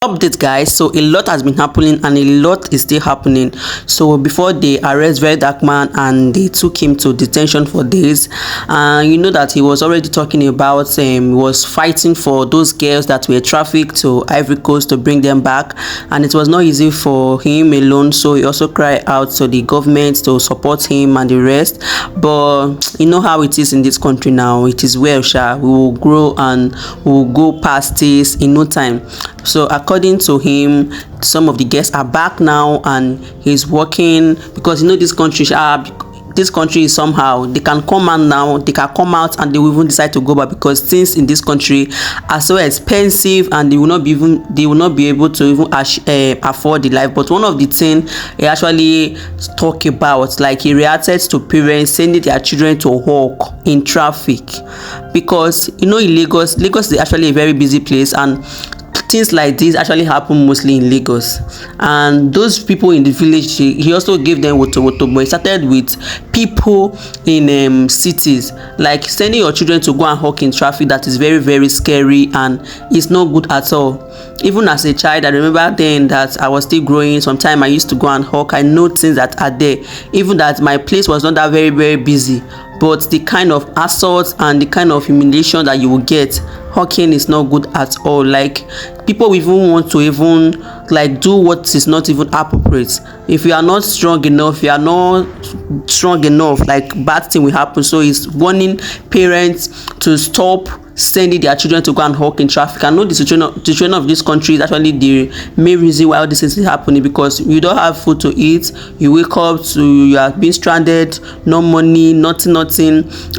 Update, guys. So a lot has been happening and a lot is still happening. So before they arrest VeryDarkMan and they took him to detention for days, you know that he was already talking about he was fighting for those girls that were trafficked to Ivory Coast to bring them back, and it was not easy for him alone. So he also cried out to the government to support him and the rest. But you know how it is in this country now. It is well, we will grow and we will go past this in no time. So according to him, some of the guests are back now and he's working, because you know this country is somehow they can come out now, they can come out and they will even decide to go back, because things in this country are so expensive and they will not be able to even afford the life. But one of the things he actually talk about, like he reacted to parents sending their children to work in traffic, because you know in Lagos is actually a very busy place, and things like this actually happen mostly in Lagos. And those people in the village, he also gave them woto, but he started with people in cities, like sending your children to go and hawk in traffic. That is very, very scary and it's not good at all. Even as a child, I remember then that I was still growing. Sometimes I used to go and hawk. I know things that are there, even that my place was not that very, very busy, but the kind of assault and the kind of humiliation that you will get hawking is not good at all. Like people even want to even like do what is not even appropriate. If you are not strong enough, like bad thing will happen. So it's warning parents to stop sending their children to go and hawk in traffic. I know the situation of this country is actually the main reason why all this is happening, because you don't have food to eat. You wake up to you are being stranded, no money, nothing,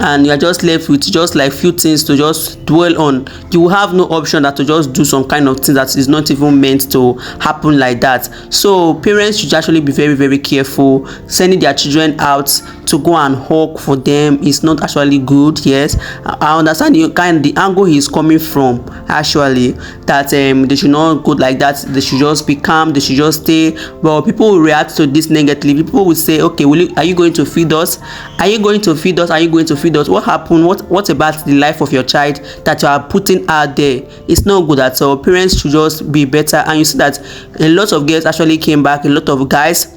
and you are just left with just like few things to just dwell on. You will have no option that to just do some kind of thing that is not even meant to happen like that. So parents should actually be very, very careful. Sending their children out to go and hawk for them is not actually good. Yes, I understand the angle he is coming from, actually, that they should not go like that. They should just be calm, they should just stay. But people will react to this negatively. People will say, okay, are you going to feed us? Are you going to feed us? Are you going to feed us? What happened? What about the life of your child that you are putting out there? It's not good at all. Parents should just be better. And you see that a lot of girls actually came back, a lot of guys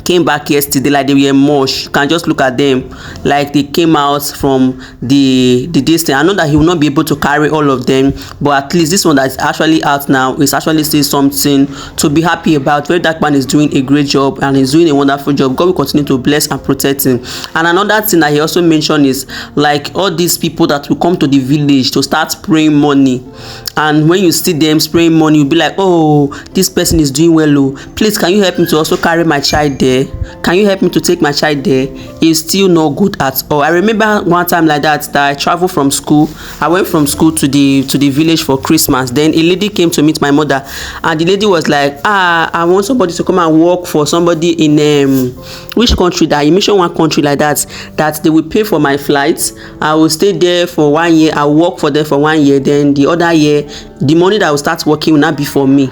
came back yesterday, like they were mush. You can just look at them, like they came out from the distance. I know that he will not be able to carry all of them, but at least this one that is actually out now is actually still something to be happy about. VeryDarkMan is doing a great job and he's doing a wonderful job. God will continue to bless and protect him. And another thing that he also mentioned is like all these people that will come to the village to start spraying money, and when you see them spraying money, you'll be like, oh, this person is doing well. Oh, please, can you help me to also carry my child there? Can you help me to take my child there? It's still not good at all. I remember one time like that I traveled from school. I went from school to the village for Christmas. Then a lady came to meet my mother, and the lady was like, I want somebody to come and work for somebody in which country, that you mentioned one country like that they will pay for my flights. I will stay there for 1 year. I work for them for 1 year. Then the other year, the money that I will start working will not be for me.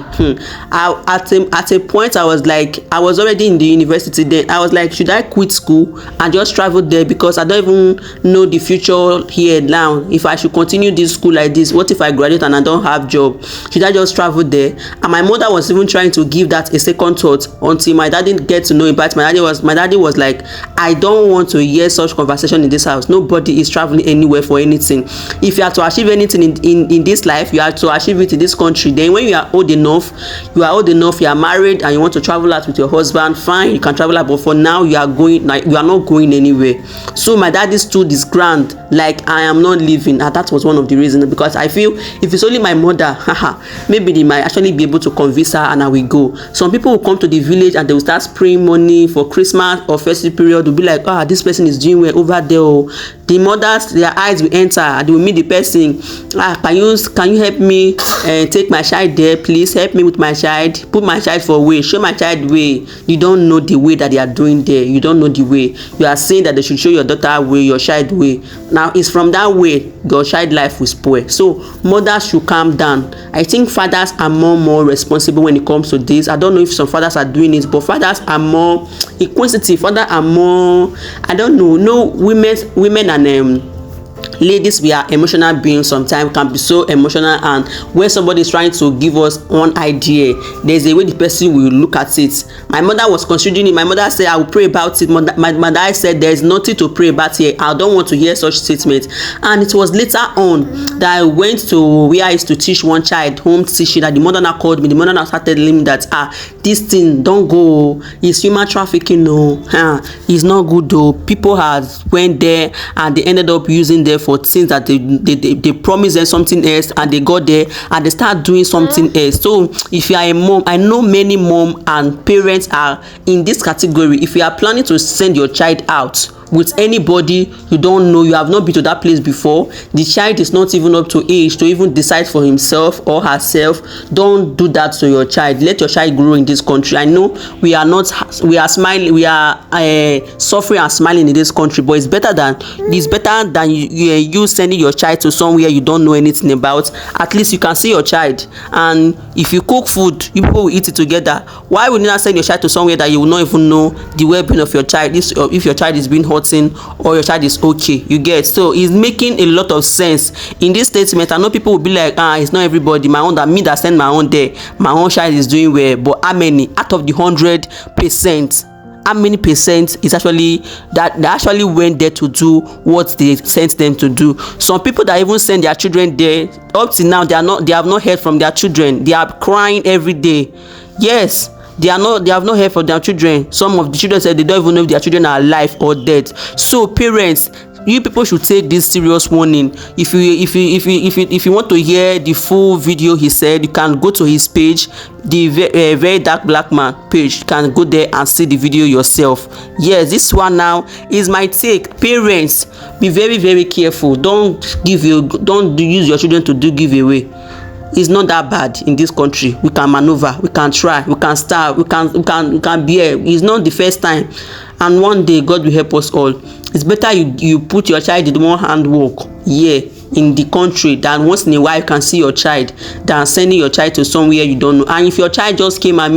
At a point I was like, I was already in the university then. I was like, should I quit school and just travel there, because I don't even know the future here now. If I should continue this school like this, what if I graduate and I don't have job? Should I just travel there? And my mother was even trying to give that a second thought until my dad didn't get to know about. My daddy was like, I don't want to hear such conversation in this house. Nobody is traveling anywhere for anything. If you have to achieve anything in this life, you have to achieve it in this country. Then when you are old enough, you are married and you want to travel out with your husband, fine, you can travel out. But for now, you are not going anywhere. So my daddy stood his ground, like I am not leaving. And that was one of the reasons, because I feel if it's only my mother, maybe they might actually be able to convince her and I will go. Some people will come to the village and they will start spraying money for Christmas or festive period. They'll be like, this person is doing well over there. Oh. The mothers, their eyes will enter and they will meet the person. Can you help me take my child there? Please help me with my child. Put my child for way. Show my child way. You don't know the way that they are doing there. You don't know the way. You are saying that they should show your daughter way, your child way. Now it's from that way your child life will spoil. So mothers should calm down. I think fathers are more responsible when it comes to this. I don't know if some fathers are doing it, but fathers are more inquisitive. Fathers are more, I don't know. No, women and ladies, we are emotional beings. Sometimes can be so emotional, and when somebody is trying to give us one idea, there's a way the person will look at it. My mother was considering it. My mother said, I will pray about it. My mother said, there is nothing to pray about here. I don't want to hear such statements. And it was later on that I went to where I used to teach one child home teaching, that the mother now called me. The mother now started telling me that this thing don't go, it's human trafficking. No, it's not good though. People has went there and they ended up using them for things that they promised them something else, and they got there and they start doing something else. So if you are a mom, I know many mom and parents are in this category. If you are planning to send your child out with anybody you don't know, you have not been to that place before, the child is not even up to age to even decide for himself or herself, don't do that to your child. Let your child grow in this country. I know we are smiling, we are suffering and smiling in this country, but it's better than you sending your child to somewhere you don't know anything about. At least you can see your child, and if you cook food, you people will eat it together. Why would you not send your child to somewhere that you will not even know the well-being of your child, if your child is being hurt or your child is okay? You get? So it's making a lot of sense in this statement. I know people will be like, it's not everybody. My own, that send my own there, my own child is doing well. But how many out of the 100%, how many percent is actually that they actually went there to do what they sent them to do? Some people that even send their children there, up till now they have not heard from their children. They are crying every day. Yes, they have not heard from their children. Some of the children said they don't even know if their children are alive or dead. So parents, you people should take this serious warning. If you want to hear the full video he said, you can go to his page, the VeryDarkMan page. You can go there and see the video yourself. Yes, this one now is my take. Parents, be very, very careful. Don't use your children to do giveaway. It's not that bad in this country. We can maneuver, we can try, we can starve, we can bear. It's not the first time, and one day God will help us all. It's better you put your child in one hand work in the country, than once in a while you can see your child, than sending your child to somewhere you don't know. And if your child just came and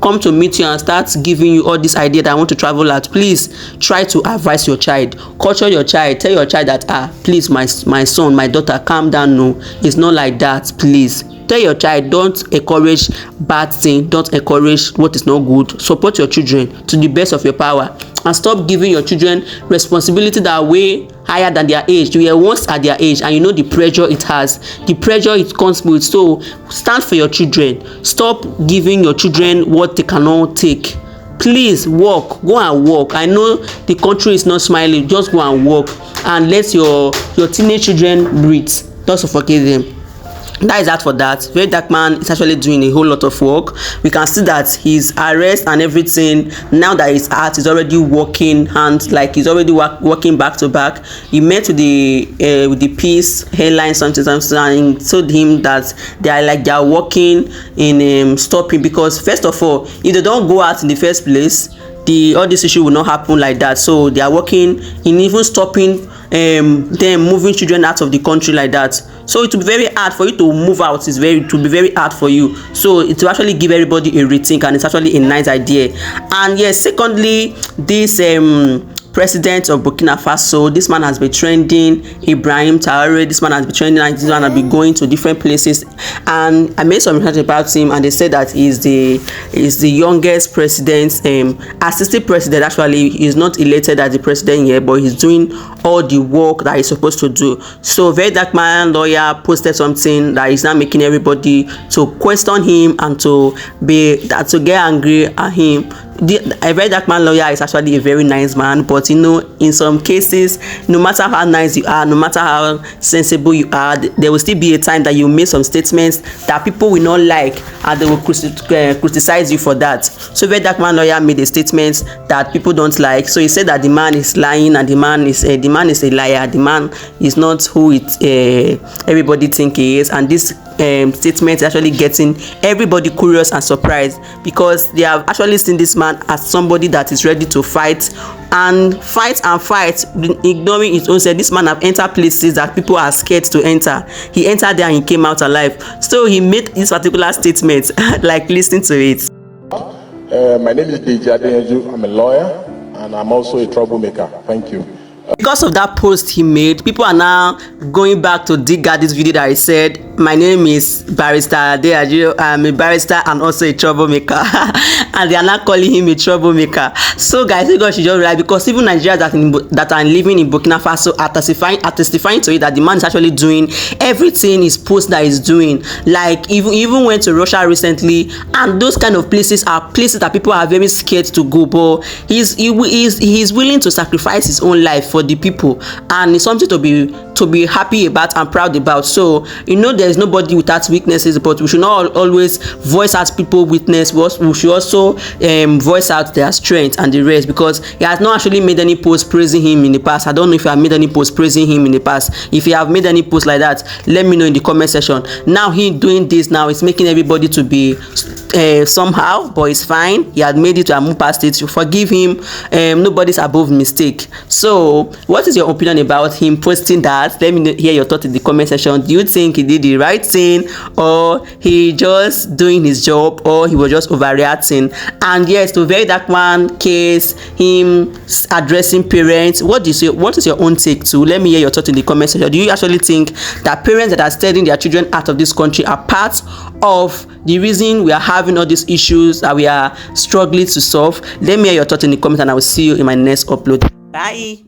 come to meet you and start giving you all this idea that I want to travel out, please try to advise your child, culture your child, tell your child that please, my son, my daughter, calm down. No, it's not like that. Please tell your child, don't encourage bad thing, don't encourage what is not good. Support your children to the best of your power, and stop giving your children responsibility that are way higher than their age. You were once at their age, and you know the pressure it has, the pressure it comes with. So stand for your children. Stop giving your children what they cannot take. Please work, go and work. I know the country is not smiling. Just go and work and let your teenage children breathe. Don't suffocate them. That is that for that. VeryDarkMan is actually doing a whole lot of work. We can see that his arrest and everything, now that his art is already working, and like he's already working back to back. He met with the Peace headline something, and told him that they are working in stopping, because first of all, if they don't go out in the first place, all this issue will not happen like that. So they are working in even stopping them moving children out of the country like that. So it will be very hard for you to move out. It will be very hard for you. So it will actually give everybody a rethink, and it's actually a nice idea. And yes, secondly, this president of Burkina Faso, this man has been trending. Ibrahim Traore, this man has been trending, and this man has been going to different places. And I made some research about him, and they said that he's the youngest president, assistant president. Actually, he's not elected as the president yet, but he's doing all the work that he's supposed to do. So VeryDarkMan lawyer posted something that is now making everybody to question him and to get angry at him. A VeryDarkMan lawyer is actually a very nice man, but you know, in some cases, no matter how nice you are, no matter how sensible you are, there will still be a time that you make some statements that people will not like, and they will criticize you for that. So VeryDarkMan lawyer made a statement that people don't like. So he said that the man is lying, and the man is a liar. The man is not who everybody think he is, and this statement is actually getting everybody curious and surprised, because they have actually seen this man as somebody that is ready to fight, ignoring his own self. This man have entered places that people are scared to enter. He entered there and he came out alive. So he made this particular statement. Like, listen to it. My name is Deji. I'm a lawyer, and I'm also a troublemaker. Thank you. Because of that post he made, people are now going back to dig at this video that he said, my name is Barrister Deji, I'm a barrister and also a troublemaker. And they are now calling him a troublemaker. So guys, you guys should just realize, because even Nigerians that are living in Burkina Faso are testifying to it, that the man is actually doing everything his post that he's doing. Like even went to Russia recently, and those kind of places are places that people are very scared to go, but he's willing to sacrifice his own life for the people, and it's something to be happy about and proud about. So there's nobody without weaknesses, but we should not always voice out people's weakness. We should also voice out their strength and the rest, because he has not actually made any post praising him in the past. I don't know if you have made any post praising him in the past. If you have made any post like that, let me know in the comment section. Now he doing this now, it's making everybody to be somehow, but it's fine. He had made it to move past it. You forgive him. Nobody's above mistake. So what is your opinion about him posting that? Let me hear your thoughts in the comment section. Do you think he did the right thing, or he just doing his job, or he was just overreacting? And yes, to VeryDarkMan case, him addressing parents, what is your own take too? Let me hear your thoughts in the comment section. Do you actually think that parents that are sending their children out of this country are part of the reason we are having all these issues that we are struggling to solve? Let me hear your thoughts in the comments, and I will see you in my next upload. Bye.